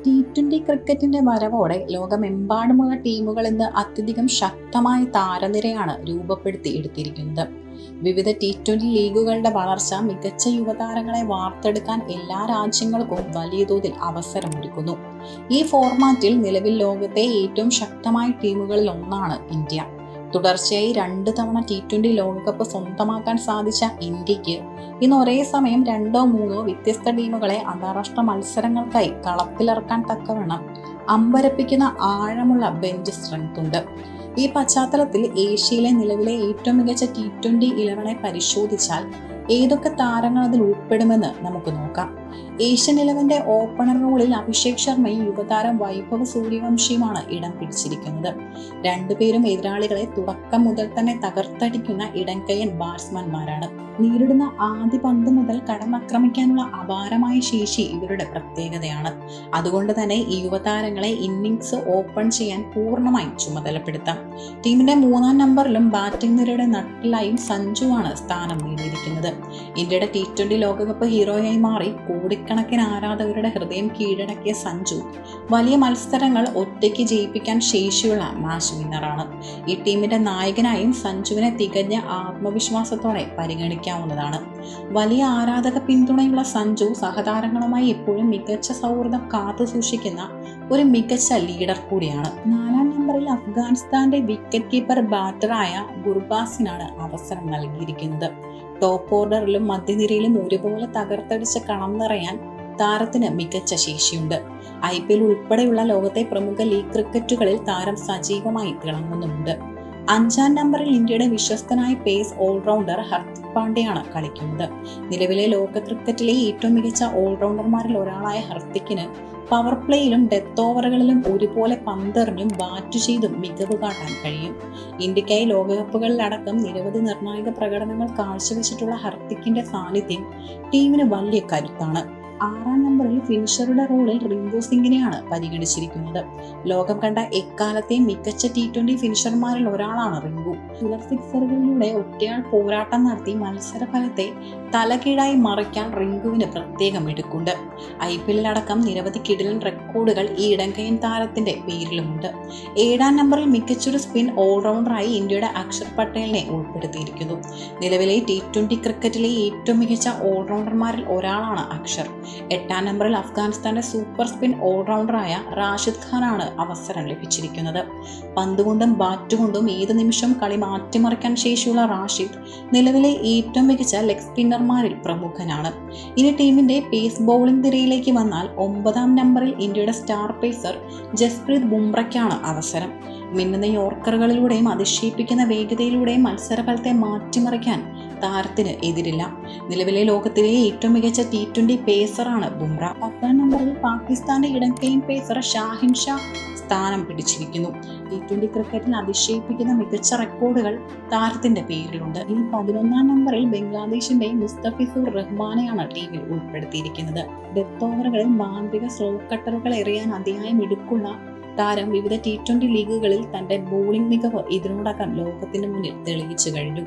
T20 ക്രിക്കറ്റിന്റെ വരവോടെ ലോകമെമ്പാടുമുള്ള ടീമുകൾ ഇന്ന് അത്യധികം ശക്തമായ താരനിരയാണ് രൂപപ്പെടുത്തി എടുത്തിരിക്കുന്നത്. വിവിധ T20 ലീഗുകളുടെ വളർച്ച മികച്ച യുവതാരങ്ങളെ വാർത്തെടുക്കാൻ എല്ലാ രാജ്യങ്ങൾക്കും വലിയ തോതിൽ അവസരമൊരുക്കുന്നു. ഈ ഫോർമാറ്റിൽ നിലവിൽ ലോകത്തെ ഏറ്റവും ശക്തമായ ടീമുകളിൽ ഒന്നാണ് ഇന്ത്യ. തുടർച്ചയായി 2 തവണ T20 ലോകകപ്പ് സ്വന്തമാക്കാൻ സാധിച്ച ഇന്ത്യക്ക് ഇന്ന് ഒരേ സമയം 2-3 വ്യത്യസ്ത ടീമുകളെ അന്താരാഷ്ട്ര മത്സരങ്ങൾക്കായി കളത്തിലിറക്കാൻ തക്കവണ്ണം അമ്പരപ്പിക്കുന്ന ആഴമുള്ള ബെഞ്ച് സ്ട്രെങ്ത് ഉണ്ട്. ഈ പശ്ചാത്തലത്തിൽ ഏഷ്യയിലെ നിലവിലെ ഏറ്റവും മികച്ച T20 11 പരിശോധിച്ചാൽ ഏതൊക്കെ താരങ്ങൾ അതിൽ ഉൾപ്പെടുമെന്ന് നമുക്ക് നോക്കാം. ഏഷ്യൻ 11 ഓപ്പണർ റോളിൽ അഭിഷേക് ശർമ്മയും യുവതാരം വൈഭവ് സൂര്യവംശിയുമാണ് ഇടം പിടിച്ചിരിക്കുന്നത്. രണ്ടുപേരും എതിരാളികളെ തുടക്കം മുതൽ തന്നെ തകർത്തടിക്കുന്ന ഇടംകൈയ്യൻ ബാറ്റ്സ്മാൻമാരാണ്. നേരിടുന്ന ആദ്യ പന്ത് മുതൽ കടന്നാക്രമിക്കാനുള്ള അപാരമായ ശേഷി ഇവരുടെ പ്രത്യേകതയാണ്. അതുകൊണ്ട് തന്നെ ഈ യുവതാരങ്ങളെ ഇന്നിംഗ്സ് ഓപ്പൺ ചെയ്യാൻ പൂർണ്ണമായും ചുമതലപ്പെടുത്താം. ടീമിന്റെ 3-ാം നമ്പറിലും ബാറ്റിംഗ് നിരയുടെ നട്ടിലായും സഞ്ജുവാണ് സ്ഥാനം നേടിയിരിക്കുന്നത്. ഇന്ത്യയുടെ T20 ലോകകപ്പ് ഹീറോയായി മാറി കോടിക്കണക്കിന് ആരാധകരുടെ ഹൃദയം കീഴടക്കിയ സഞ്ജു വലിയ മത്സരങ്ങൾ ഒറ്റയ്ക്ക് ജയിപ്പിക്കാൻ ശേഷിയുള്ള മാച്ച് വിന്നറാണ്. ഈ ടീമിന്റെ നായകനായും സഞ്ജുവിനെ തികഞ്ഞ ആത്മവിശ്വാസത്തോടെ പരിഗണിക്കാവുന്നതാണ്. വലിയ ആരാധക പിന്തുണയുള്ള സഞ്ജു സഹതാരങ്ങളുമായി എപ്പോഴും മികച്ച സൗഹൃദം കാത്തു സൂക്ഷിക്കുന്ന ഒരു മികച്ച ലീഡർ കൂടിയാണ്. 4-ാം നമ്പറിൽ അഫ്ഗാനിസ്ഥാന്റെ വിക്കറ്റ് കീപ്പർ ബാറ്ററായ ഗുർബാസിനാണ് അവസരം നൽകിയിരിക്കുന്നത്. ടോപ്പ് ഓർഡറിലും മധ്യനിരയിലും ഒരുപോലെ തകർത്തടിച്ച് കളം നിറയാൻ താരത്തിന് മികച്ച ശേഷിയുണ്ട്. IPL ഉൾപ്പെടെയുള്ള ലോകത്തെ പ്രമുഖ ലീഗ് ക്രിക്കറ്റുകളിൽ താരം സജീവമായി തിളങ്ങുന്നുമുണ്ട്. 5-ാം നമ്പറിൽ ഇന്ത്യയുടെ വിശ്വസ്തനായ പേസ് ഓൾറൗണ്ടർ ഹർദിക് പാണ്ഡ്യയാണ് കളിക്കുന്നത്. നിലവിലെ ലോക ക്രിക്കറ്റിലെ ഏറ്റവും മികച്ച ഓൾറൗണ്ടർമാരിൽ ഒരാളായ ഹർദിക്കിന് പവർ പ്ലേയിലും ഡെത്ത് ഓവറുകളിലും ഒരുപോലെ പന്തെറിഞ്ഞും ബാറ്റ് ചെയ്തും മികവ് കാട്ടാൻ കഴിയും. ഇന്ത്യക്കായി ലോകകപ്പുകളിലടക്കം നിരവധി നിർണായക പ്രകടനങ്ങൾ കാഴ്ചവെച്ചിട്ടുള്ള ഹർദിക്കിന്റെ സാന്നിധ്യം ടീമിന് വലിയ കരുത്താണ്. 6-ാം നമ്പറിൽ ഫിനിഷറുടെ റോളിൽ റിങ്കു സിംഗിനെയാണ് പരിഗണിച്ചിരിക്കുന്നത്. ലോകം കണ്ട എക്കാലത്തെ മികച്ച T20 ഫിനിഷർമാരിൽ ഒരാളാണ് റിങ്കു. ചിലർ സിക്സറുകളിലൂടെ ഒറ്റയാൾ പോരാട്ടം നടത്തി മത്സരഫലത്തെ തലകീഴായി മറിക്കാൻ റിങ്കുവിന് പ്രത്യേകം മിടുക്കുണ്ട്. IPL അടക്കം നിരവധി കിടിലൻ റെക്കോർഡുകൾ ഈ ഇടംകൈയ്യൻ താരത്തിന്റെ പേരിലുമുണ്ട്. 7-ാം നമ്പറിൽ മികച്ചൊരു സ്പിൻ ഓൾറൗണ്ടറായി ഇന്ത്യയുടെ അക്ഷർ പട്ടേലിനെ ഉൾപ്പെടുത്തിയിരിക്കുന്നു. നിലവിലെ T20 ക്രിക്കറ്റിലെ ഏറ്റവും മികച്ച ഓൾറൗണ്ടർമാരിൽ ഒരാളാണ് അക്ഷർ. 8-ാം നമ്പറിൽ അഫ്ഗാനിസ്ഥാന്റെ സൂപ്പർ സ്പിൻ ഓൾറൗണ്ടറായ റാഷിദ് ഖാനാണ് അവസരം ലഭിച്ചിരിക്കുന്നത്. പന്തുകൊണ്ടും ബാറ്റുകൊണ്ടും ഏത് നിമിഷം കളി മാറ്റിമറിക്കാൻ ശേഷിയുള്ള റാഷിദ് നിലവിലെ ഏറ്റവും മികച്ച ലെഗ് സ്പിന്നർമാരിൽ പ്രമുഖനാണ്. ഇനി ടീമിന്റെ പേസ് ബൗളിംഗ് നിരയിലേക്ക് വന്നാൽ 9-ാം നമ്പറിൽ ഇന്ത്യയുടെ സ്റ്റാർ പേസർ ജസ്പ്രീത് ബുംറയ്ക്കാണ് അവസരം. മിന്നുന്ന യോർക്കറുകളിലൂടെയും അതിശയിപ്പിക്കുന്ന വേഗതയിലൂടെയും മത്സരഫലത്തെ മാറ്റിമറിക്കാൻ താരത്തിന് എതിരില്ല. നിലവിലെ ലോകത്തിലെ ഏറ്റവും മികച്ച T20 പേസറാണ് ബുംറ. 10-ാം നമ്പറിൽ പാകിസ്ഥാന്റെ ഇടംകൈയ്യൻ പേസർ ഷാഹിൻ ഷാ സ്ഥാനം പിടിച്ചിരിക്കുന്നു. T20 ക്രിക്കറ്റിൽ അതിശയിപ്പിക്കുന്ന മികച്ച റെക്കോർഡുകൾ താരത്തിന്റെ പേരിലുണ്ട്. ഈ 11-ാം നമ്പറിൽ ബംഗ്ലാദേശിന്റെ മുസ്തഫിസുർ റഹ്മാനെയാണ് ടീമിൽ ഉൾപ്പെടുത്തിയിരിക്കുന്നത്. ഡെത്ത് ഓവറുകളിൽ മാന്ത്രിക സ്ലോ കട്ടറുകൾ എറിയാൻ അതിയായ മിടുക്കുള്ള താരം വിവിധ T20 ലീഗുകളിൽ തന്റെ ബോളിംഗ് മികവ് ഇതിനോടകം ലോകത്തിന് മുന്നിൽ തെളിയിച്ചു കഴിഞ്ഞു.